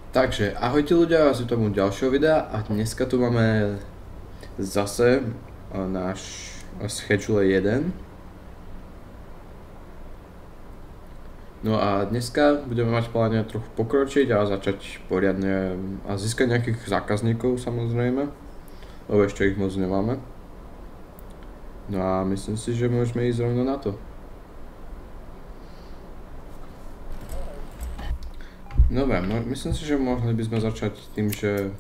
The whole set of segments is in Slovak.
Takže ahojte ľudia, vás vítam u ďalšieho videa a dneska tu máme zase náš schedule 1. No a dneska budeme mať pláne trochu pokročiť a začať poriadne a získať nejakých zákazníkov samozrejme, lebo ešte ich moc nemáme. No a myslím si, že môžeme ísť rovno na to. Dobre, myslím si, že mohli by sme začať tým, že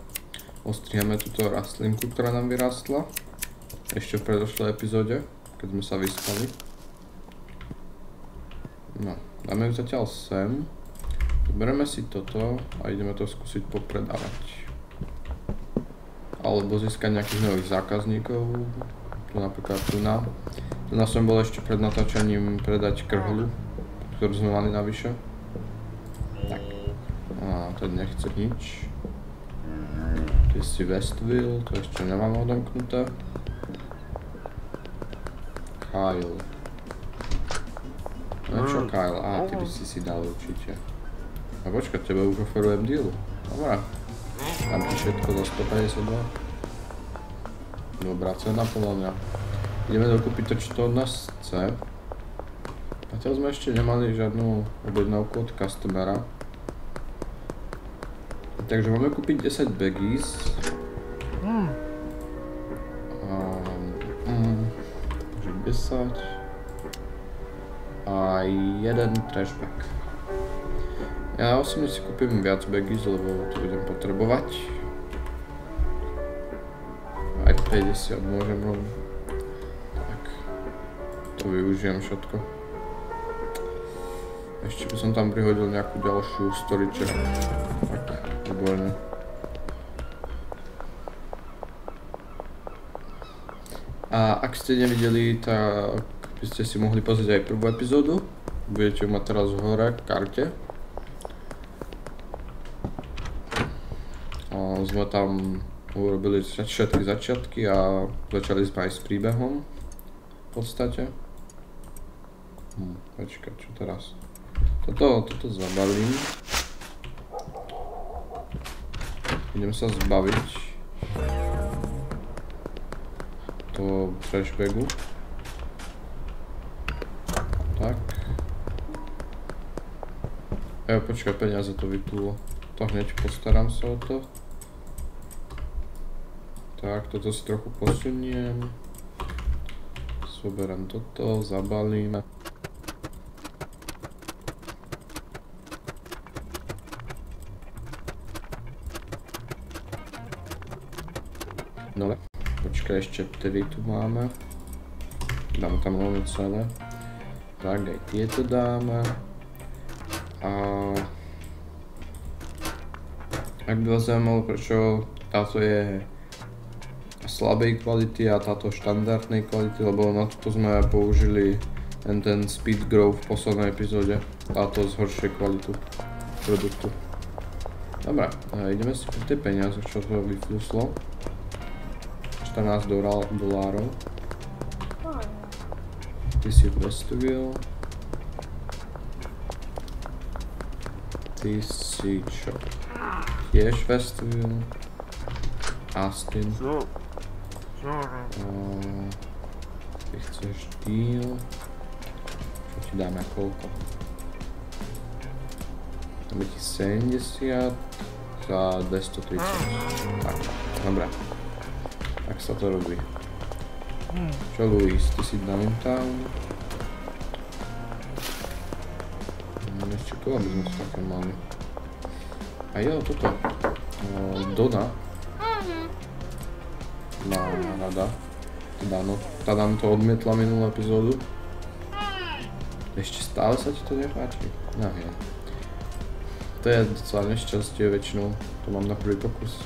ostriháme túto rastlinku, ktorá nám vyrástla ešte v predošlej epizóde, keď sme sa vyspali. No, dáme ju zatiaľ sem, zoberieme si toto a ideme to skúsiť popredávať. Alebo získať nejakých nových zákazníkov, tu napríklad tuna. Tuna som bol ešte pred natáčaním predať krhlu, ktorú sme mali navyše. Tak. A to nechce nič. Ty si Westville, to ešte nemám odomknuté. Kyle. No čo Kyle? Á, ty by si dal určite. A počkaj, tebe už oferujem deal. Dobrá. Tam ti všetko za 152. Dobrá cena podľa mňa. Ideme dokúpiť to, čo to od nás chce. Zatiaľ sme ešte nemali žiadnu objednávku od customera. Takže máme kúpiť 10 baggies. 10 a jeden trash bag. Ja osobne si kúpim viac baggies, lebo to budem potrebovať. Aj 50 môžem robiť. Tak. To využijem všetko. Ešte by som tam prihodil nejakú ďalšiu storage. Tak, výborne. A ak ste nevideli, tak by ste si mohli pozrieť aj prvú epizódu. Budete ju mať teraz hore v karte. A sme tam urobili všetky začiatky a začali sme aj s príbehom. V podstate. Počkaj, čo teraz? Toto zabalím. Idem sa zbaviť toho trash bagu. Tak. Počkaj, peniaze to vyplulo. To hneď postaram sa o to. Tak, toto si trochu posuniem. Zoberiem toto, zabalím. No, počkaj, ešte 3 tu máme. Dáme tam rovno celé. Tak, aj tieto dáme. A ak by vás zaujímalo, prečo táto je slabej kvality a táto štandardnej kvality, lebo na toto sme použili ten speed grow v poslednej epizóde. Táto zhoršuje kvalitu produktu. Dobre, ideme si po tie peniaze, čo to vyfluslo. $14. Ty si Westville. Ty si čo? Tiež Westville. Austin. Ty chceš deal. Čo ti dáme koľko? Dáme ti 70 za 230. Tak, dobré. Tak sa to robí. Čo Luis, ty si downtown. Ešte tu, aby sme sa také mali. A jo, toto. Dona. Má rada. Tá nám to odmietla minulú epizódu. Ešte stále sa ti to nepáči? No je. To je docela nešťastie väčšinou. To mám na prvý pokus.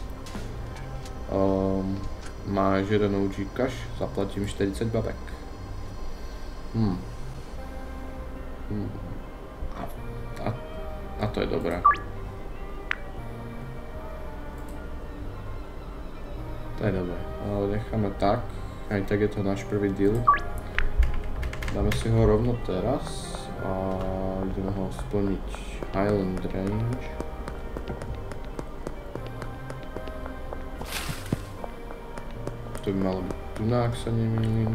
Máš jeden OG cash, zaplatím 40 babek. A to je dobré. To je dobré, ale necháme tak. Aj tak je to náš prvý deal. Dáme si ho rovno teraz a ideme ho splniť Highland Range. to by malo byť tu, ak sa nemýlim.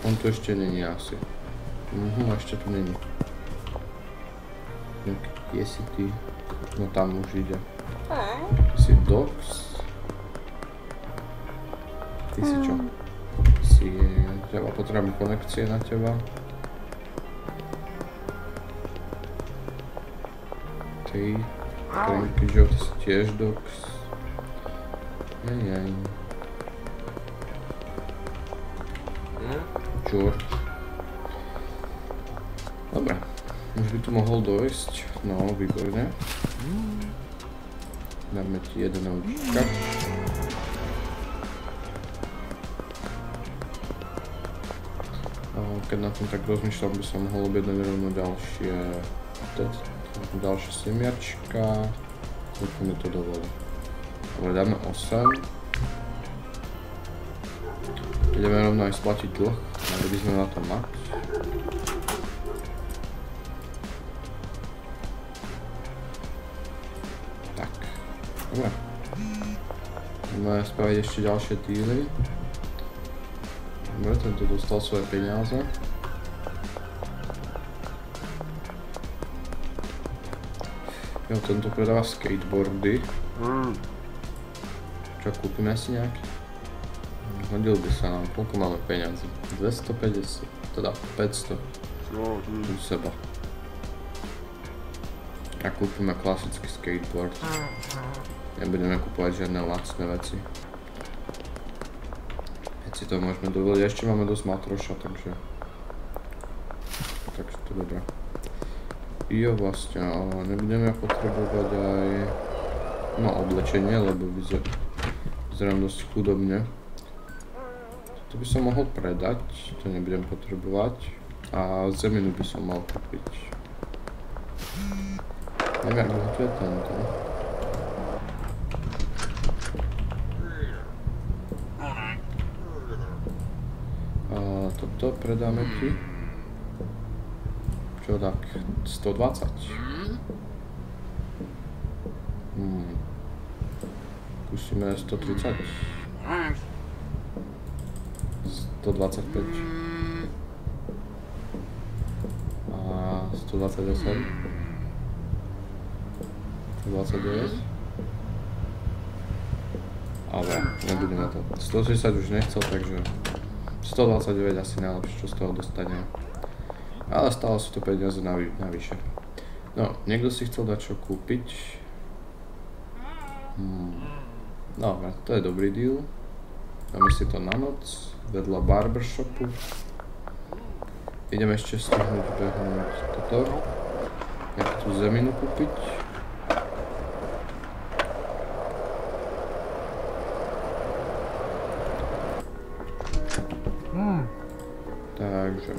On tu ešte není asi. Ešte tu není. Kde si ty? No tam už ide. Ty si Dox. Ty si čo? Potrebujem konekcie na teba. Ty. Keďže ty si tiež Dox. Jajaj. George. Dobre. Už by tu mohol dojsť. No, výborne. Dáme ti jeden aučka. Keď na tom tak rozmýšľam, by som mohol objednať rovno ďalšie semiačka. Koľko mi to dovolí. Dobre, dáme 8. Ideme rovno aj splatiť dlh, mali by sme na to mať. Tak, dobre. Ideme spraviť ešte ďalšie týly. Dobre, tento dostal svoje peniaze. Jo, tento predáva skateboardy. Čo, kúpime si nejaký? Hodil by sa nám, koľko máme peniazy? 250, teda 500. U seba. A kúpime klasický skateboard. Nebudeme kúpovať žiadne lacné veci. Keď si to môžeme dovoliť, ešte máme dosť matroša, takže to je dobré. Jo, vlastne, ale nebudeme potrebovať aj oblečenie, lebo vyzerám dosť chudobne. To by som mohol predať, to nebudem potrebovať. A zeminu by som mal kúpiť. Neviem, ako to je tento. A toto predáme ti. Čo tak? 120. Skúsime 130. 125 a 128 129 ale nebudeme to 130 už nechcel, takže 129 asi najlepšie, čo z toho dostaneme, ale stále sú to peniaze navyše. No, niekto si chcel dať čo kúpiť. Dobre, to je dobrý deal. Dáme si to na noc, vedľa barbershopu. Ideme ešte stihnúť behnúť toto. Nejakú tú zeminu kúpiť. Takže,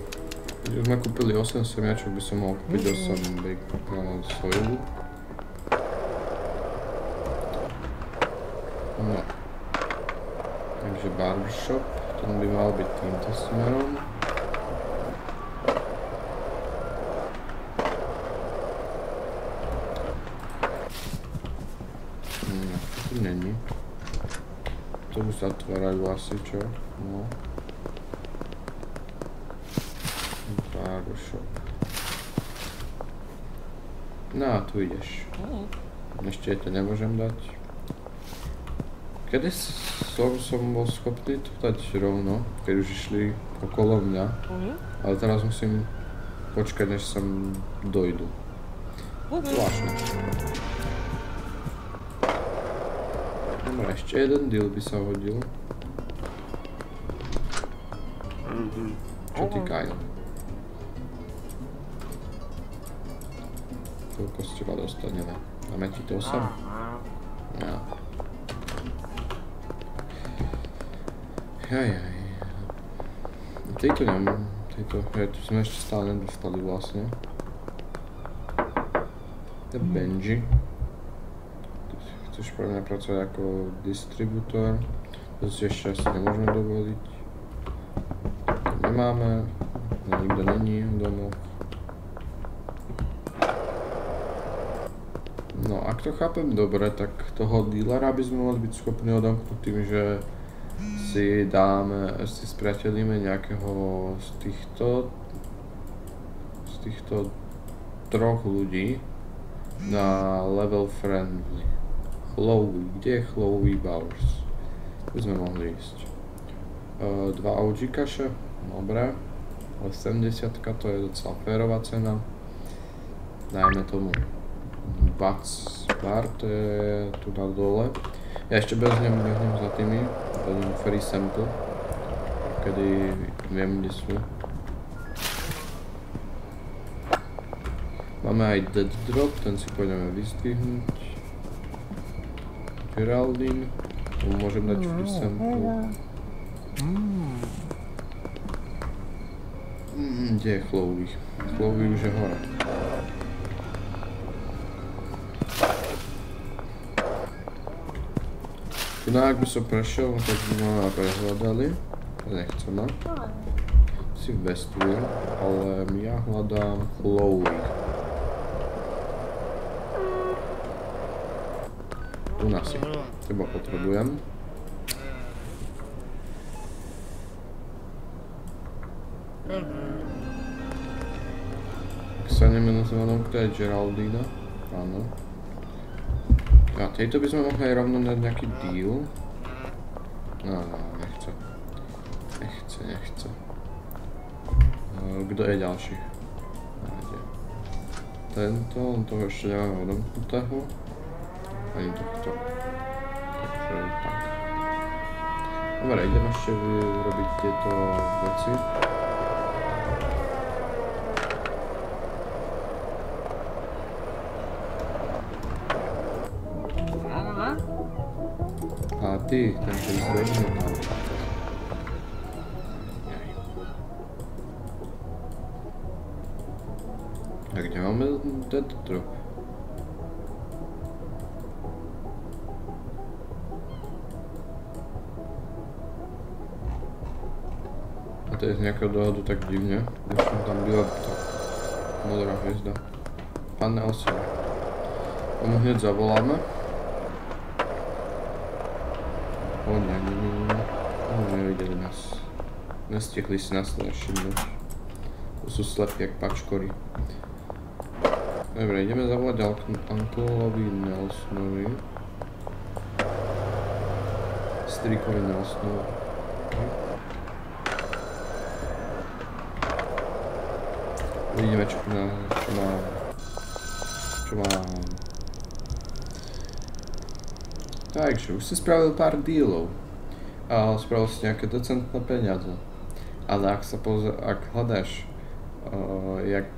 keď sme kúpili 8 semiačok, by som mohol kúpiť 8 soju. No. Takže barbershop, ten by mal byť týmto smerom. Tu není. To už zatvárajú asi, čo? No. Barbershop. No a tu ideš. Ešte to nemôžem dať. Kedy som bol schopný to dať rovno, keď už išli okolo mňa, ale teraz musím počkať, než sem dojdu. Zvláštne. Dobre, ešte jeden deal by sa hodil. Čo ty, Kyle? Koľko z teba dostaneme? Dáme ti to 8? Ja. Jajaj. Tejto nemám. Tu sme ešte stále nedostali vlastne. To je Benji. Chceš pre mňa pracovať ako distribútor. To si ešte asi nemôžeme dovoliť. Nemáme. Nikto není v domoch. No, ak to chápem dobre, tak toho dealera by sme mali byť schopní odomknúť tým, že si spriateľíme nejakého z týchto troch ľudí na level friendly. Chloe, kde je Chloe Bowers? By sme mohli ísť. 2 OG kaše, dobre. 80-ka, to je docela férová cena. Dajme tomu Bats Bar, to je tu na dole. Ja ešte behnem za tými, dám free sample, kedy viem, kde sú. Máme aj Dead Drop, ten si pôjdeme vyzdvihnúť. Geraldine, tu môžem dať free sample. Kde je Chloe? Chloe už je hore. Tu ak by som prešiel, tak by ma prehľadali. Nechcem ma. Si v Westwood, ale ja hľadám Chloe. Tu si. Teba potrebujem. Ak sa nemenúzvanom, kto je Geraldina? Áno. A tejto by sme mohli aj rovno dať nejaký deal. No, nechce. Nechce. Kto je ďalší? Tento, on toho ešte nemáme odomknutého. Ani tohto. Takže tak. Dobre, idem ešte vyrobiť tieto veci. A ty, ten sa zvedne tam. A kde máme Dead Drop? A to je z nejakého dôvodu tak divne. Už som tam byla tá modrá hviezda. Pán Nelson. Tomu hneď zavoláme. Nevideli nás. Nestihli si nás všimnúť. To sú slepí jak pačkory. Dobre, ideme zavolať Uncleovi Nelsonovi. Strikovi Nelsonovi. Uvidíme, čo má. Takže, už si spravil pár dealov. A spravil si nejaké decentné peniaze. Ale ak hľadáš, jak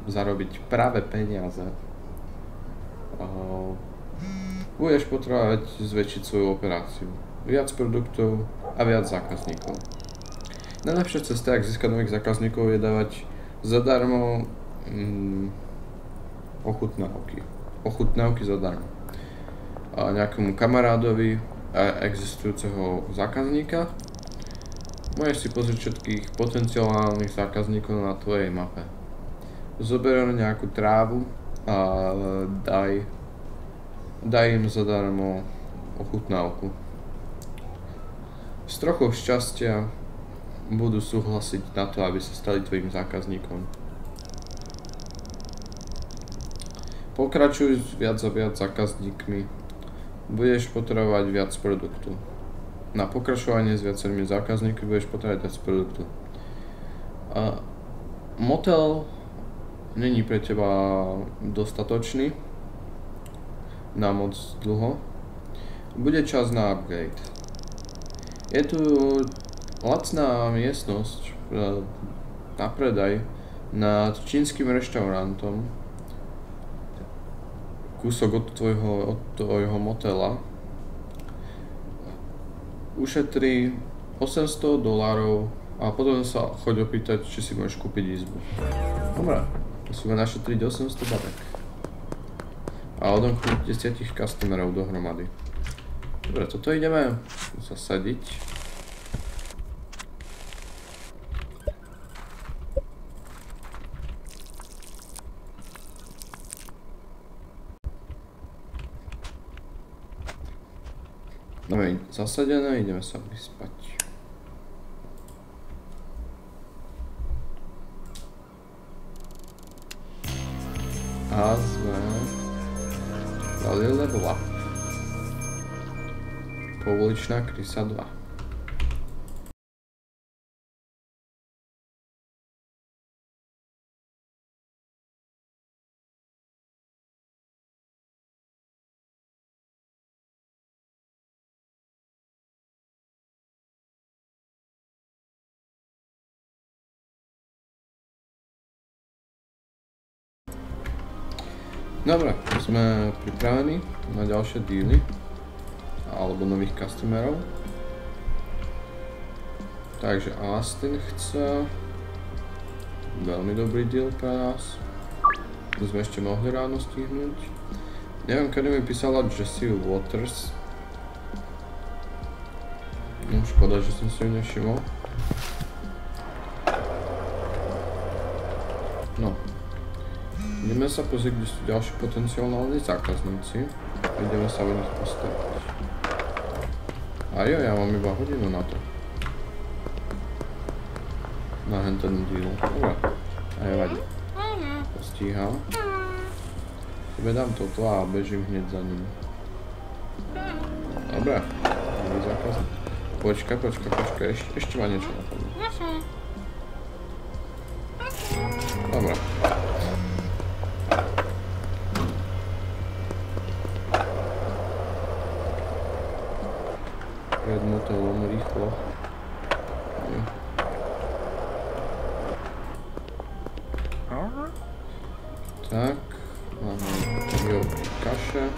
zarobiť práve peniaze, budeš potrebovať zväčšiť svoju operáciu. Viac produktov a viac zákazníkov. Najlepšia cesta, ak získať nových zákazníkov, je dávať zadarmo ochutnávky zadarmo. A nejakému kamarádovi existujúceho zákazníka. Môžeš si pozrieť všetkých potenciálnych zákazníkov na tvojej mape. Zober nejakú trávu a daj im zadarmo ochutnávku. S trochou šťastia budú súhlasiť na to, aby sa stali tvojim zákazníkom. Pokračuj s viac a viac zákazníkmi. Budeš potrebovať viac produktu. Na pokračovanie s viacerými zákazníkmi budeš potrebovať viac produktu. Motel není pre teba dostatočný na moc dlho. Bude čas na upgrade. Je tu lacná miestnosť na predaj nad čínskym reštaurantom. Kúsok od tvojho motela. Ušetri $800 a potom sa choď opýtať, či si môžeš kúpiť izbu. Dobre, musíme našetriť 800 babek. A odomknúť 10 customerov dohromady. Dobre, toto ideme zasadiť. Dobre, zasadené, ideme sa vyspať. A sme dali level up. Pouličná krysa 2. Dobre, sme pripravení na ďalšie díly alebo nových customerov. Takže Austin chce veľmi dobrý deal pre nás. To sme ešte mohli ráno stihnúť. Neviem, kedy mi písala Jessie Waters. No, škoda, že som si ju nevšimol. No. Ideme sa pozrieť, kde sú ďalší potenciálni zákazníci. Ideme sa o nich postarať. A jo, ja mám iba hodinu na to. Na ten deal. Dobre. A nevadí. Postíham. Tebe dám toto a bežím hneď za ním. Dobre. Nový zákazník. Počkaj. Ešte ma niečo napadlo. Dobre. Jedno to veľmi rýchlo. Tak, máme výrobky kaše.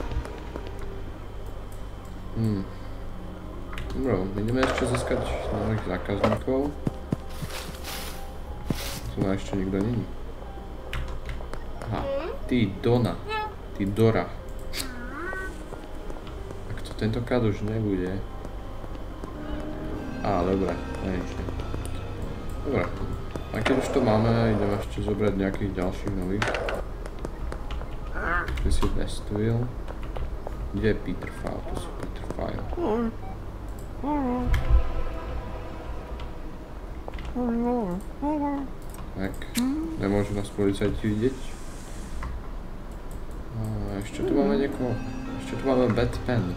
Dobre, ideme ešte získať nových zákazníkov. Tu na ešte nikto není. Aha, ty Dora. Ak to tentokrát už nebude. Á, dobre, ešte. Dobre, a keď už to máme, ideme ešte zobrať nejakých ďalších nových. Kde si testujú. Kde je Peter File? Tu sú Peter File. Tak, nemôžu nás policajti vidieť. A ešte tu máme niekoho. Ešte tu máme Batman.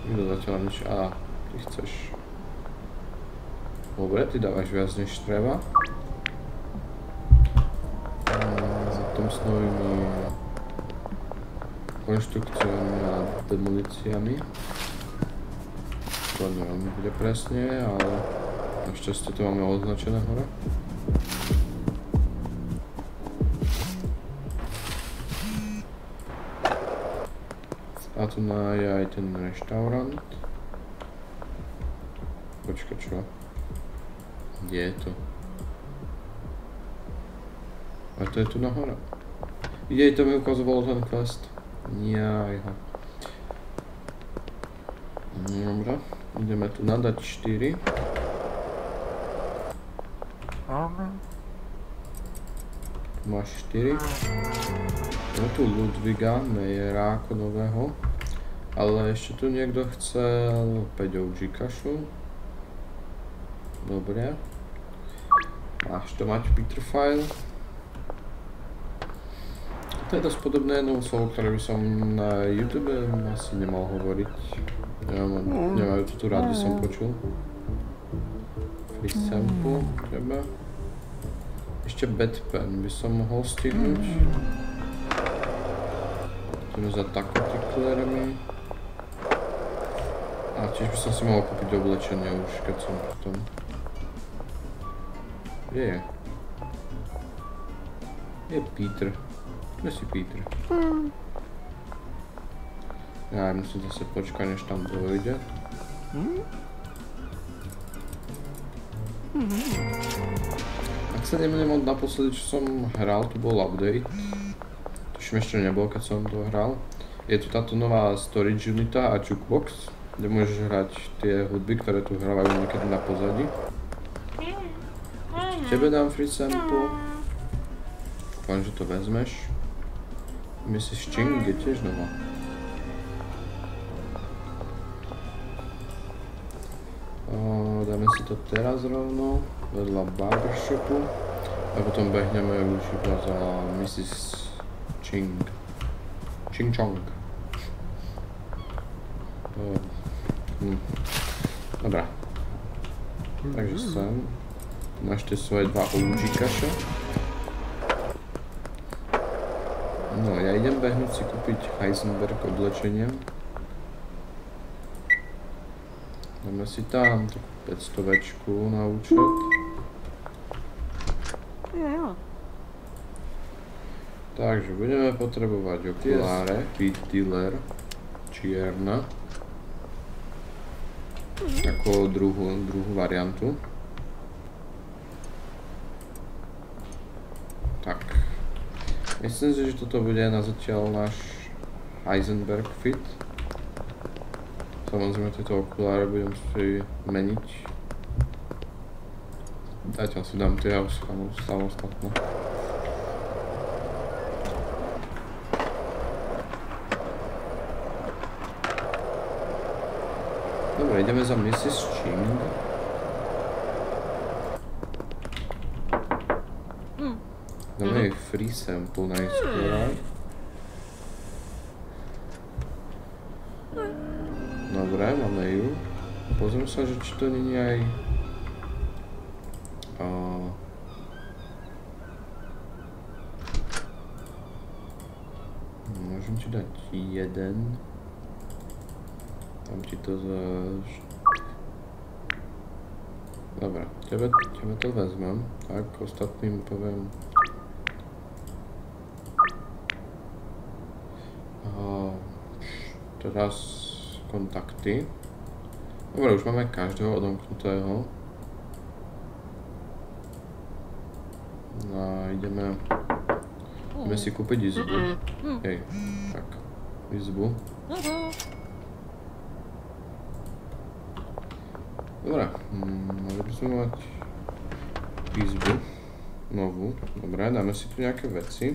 Nikto zatiaľ nič. Á, ty chceš. Dobre, ty dávaš viac než treba. Za tom s novými konštrukciami a demolíciami. To neviem, kde presne je, ale našťastie to máme označené hore. A tu je aj ten reštaurant. Počkaj, čo? Kde je to? A to je tu nahore. Jej to mi ukazovalo ten quest. Jajha. Dobre, ideme tu nadať 4. Tu máš 4. No tu Ludviga Mejera ako nového. Ale ešte tu niekto chcel 5 OG kašu. Dobre. Máš to mať Peter File. To je dosť podobné jednou slovo, ktoré by som na YouTube asi nemal hovoriť. Nemajú to tu rád, som počul. Free sample, treba. Ešte Batman by som mohol stihnúť. Ideme za takotiklermi. A tiež by som si mohol kúpiť oblečenie už, keď som potom. Kde je? Je Peter. Kde si Peter? Ja musím zase počkať, než tam dojde. Ak sa nemýlim, naposledy, čo som hral, tu bol update. Tuším ešte nebol, keď som to hral. Je tu táto nová storage unita a jukebox, kde môžeš hrať tie hudby, ktoré tu hrávajú niekedy na pozadí. Tebe dám free sample. Dúfam, že to vezmeš. Mrs. Ching je tiež nová. Dáme si to teraz rovno, vedľa barbershopu. A potom behneme už iba za Mrs. Ching Chong. Dobrá. Takže sem. Máš tie svoje dva OG kaše. No, ja idem behnúť si kúpiť Heisenberg oblečenie. Dáme si tam takú 500-večku na účet. Takže budeme potrebovať okuláre, Fit Dealer, čierna. Ako druhú variantu. Tak. Myslím si, že toto bude na zatiaľ náš Heisenberg fit. Samozrejme tieto okuláre budem si meniť. Zatiaľ si dám tie samostatné. Dobre, ideme za Mrs. Ching. Dáme jej free sample najskôr. Dobre, máme ju. Pozriem sa, že či to nie je aj... Môžem ti dať jeden. Dám ti to za... Dobre, tebe to vezmem. Tak, ostatným poviem... Teraz kontakty. Dobre, už máme každého odomknutého. No a ideme si kúpiť izbu. Hej, tak, izbu. Dobre, mali by sme mať izbu novú. Dobre, dáme si tu nejaké veci.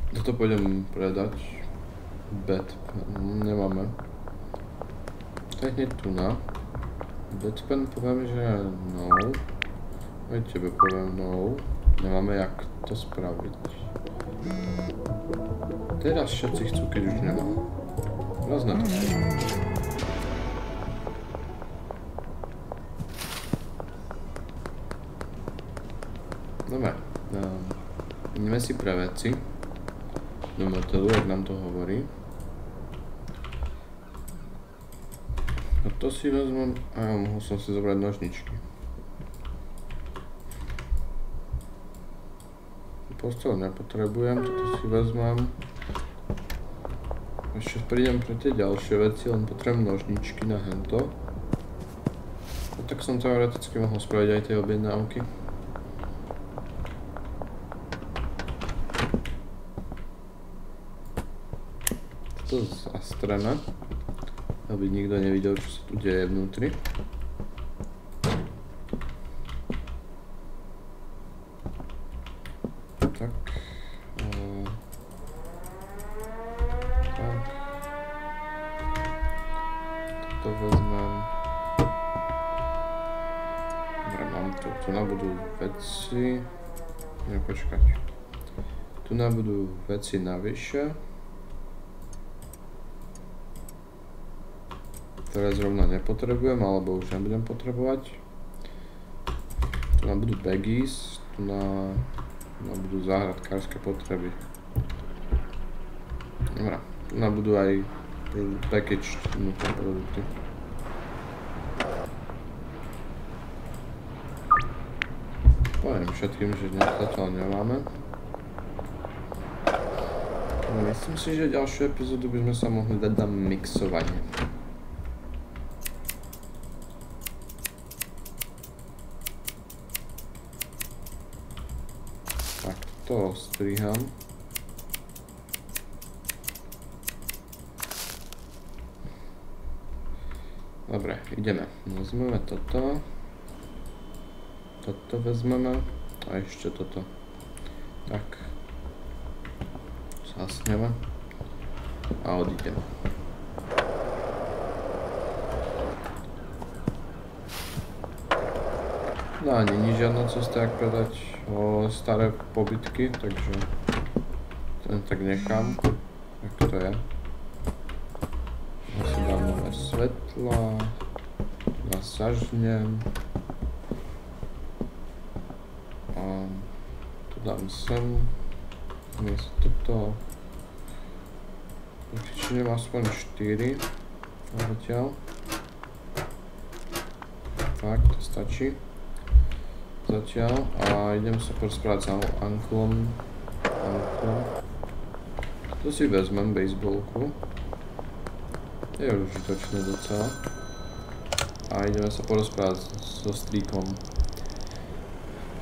Toto pôjdem predať. Batman nemáme. To je hneď tu na. Batman poviem, že no. Aj tebe poviem no. Nemáme jak to spraviť. Teraz všetci chcú, keď už nemám. Raz na to. Dobre. Ideme si pre veci. Do motelu, jak nám to hovorí. A to si vezmem... A mohol som si zobrať nožničky. Posteľ nepotrebujem, toto si vezmem. Ešte prídem pre tie ďalšie veci, len potrebujem nožničky na hento. A tak som teoreticky mohol spraviť aj tie objednávky. To zastreme, aby nikto nevidel, čo sa tu deje vnútri. Tak. Tak. To vezmem. Dobre, mám tu. Tu nám budú veci. Nie, počkať. Tu nám budú veci navyše. Ktoré zrovna nepotrebujem, alebo už nebudem potrebovať. Tu nám budú baggies, tu nám budú záhradkárske potreby. Dobre, tu nám budú aj package nutné produkty. Poviem všetkým, že dnes zatiaľ nemáme. Myslím si, že ďalšiu epizódu by sme sa mohli dať na mixovanie. To striham. Dobre, ideme. Vezmeme toto. Toto vezmeme. A ešte toto. Tak. Zasneme. A odídeme. No a není žiadna cesta, jak predať staré pobytky, takže ten tak nechám. Jak to je? Ja si dám nové svetla, zažnem. A tu dám sem, miesto toto. Určite nemá aspoň 4 zatiaľ. Tak, to stačí. Zatiaľ. A idem sa porozprávať s Unklom. Tu si vezmem baseballku. Je užitočné docela. A ideme sa porozprávať so strýkom.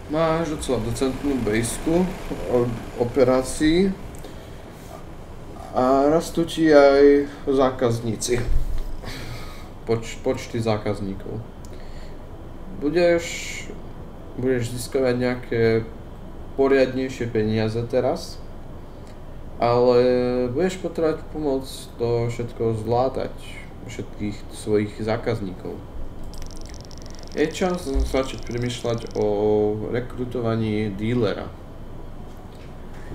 Máš docela decentnú bejsku od operácií a rastú ti aj zákazníci. Počty zákazníkov. Budeš získavať nejaké poriadnejšie peniaze teraz, ale budeš potrebovať pomoc to všetko zvládať, všetkých svojich zákazníkov. Je čas začať premýšľať o rekrutovaní dílera.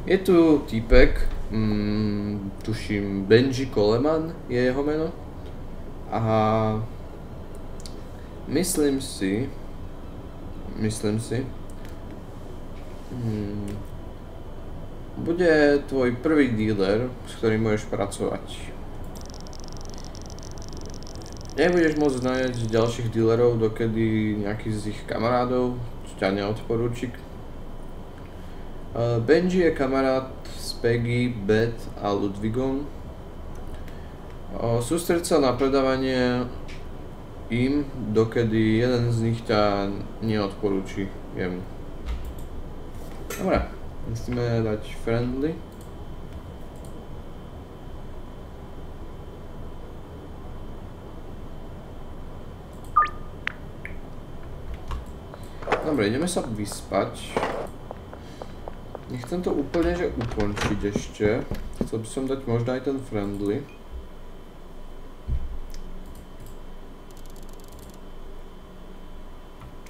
Je tu týpek, tuším Benji Coleman je jeho meno a myslím si, bude tvoj prvý díler, s ktorým môžeš pracovať. Nebudeš môcť nájsť ďalších dílerov, dokedy nejaký z ich kamarádov ťa neodporúči. Benji je kamarát s Peggy, Beth a Ludwigom. Sústreď sa na predávanie im, dokedy jeden z nich ťa neodporúči jemu. Dobre, musíme dať friendly. Dobre, ideme sa vyspať. Nechcem to úplne že ukončiť ešte. Chcel by som dať možno aj ten friendly.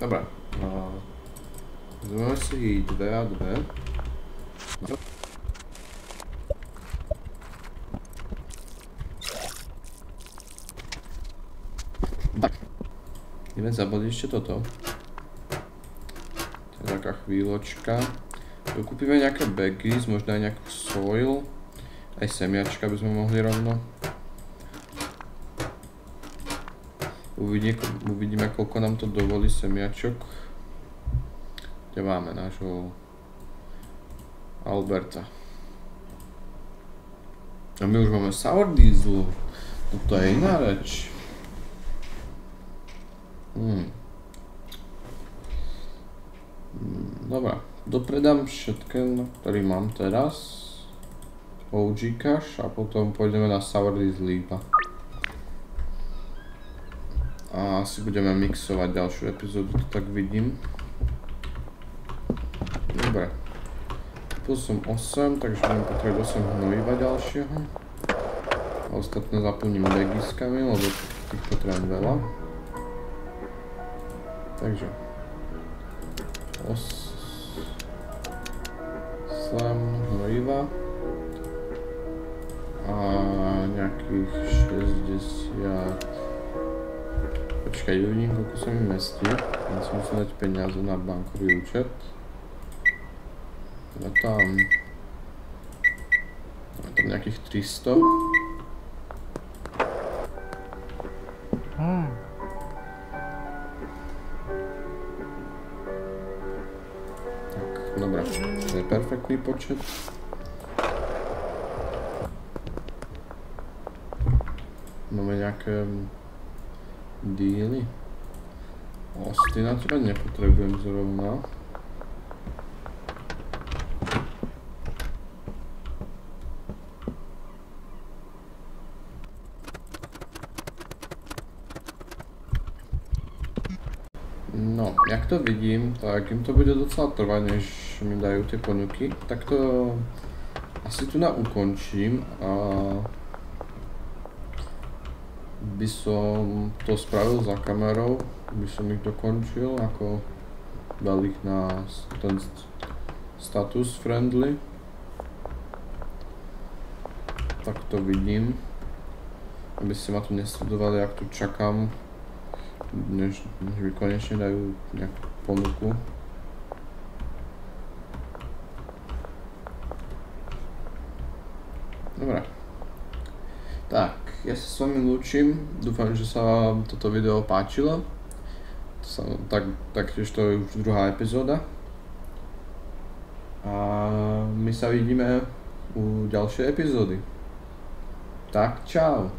Dobre. Vezmeme si 2 a 2. Tak. Ideme zabaliť ešte toto. Taká chvíľočka. Dokúpime nejaké baggies, možno aj nejakú soil. Aj semiačka by sme mohli rovno. Uvidíme, koľko nám to dovolí semiačok. Kde máme nášho Alberta. A my už máme sour diesel. Toto je iná reč. Dobre, dopredám všetko, ktorý mám teraz. OG cash a potom pôjdeme na sour diesel iba. A asi budeme mixovať ďalšiu epizódu, to tak vidím. Dobre. Kúpil som 8, takže budem potrebovať 8 hnojiva ďalšieho. A ostatné zaplním bagiskami, lebo tých potrebujem veľa. Takže 8 hnojiva a nejakých 60. Počkaj, uvidím, koľko sa mi mestí. Ja si musím dať peniaze na bankový účet. Máme tam nejakých 300. Dobre, to je perfektný počet. Máme nejaké díly. Osty na teba nepotrebujem zrovna. No, jak to vidím, tak im to bude docela trvať, než mi dajú tie ponuky. Tak to asi tu ukončím a by som to spravil za kamerou, by som ich dokončil, ako dal ich na ten status friendly. Tak to vidím. Aby ste ma tu nesledovali, ak tu čakám, než mi konečne dajú nejakú ponuku. Dobre. Tak, ja sa s vami lúčim. Dúfam, že sa vám toto video páčilo. Taktiež to je už druhá epizóda. A my sa vidíme u ďalšej epizódy. Tak, čau.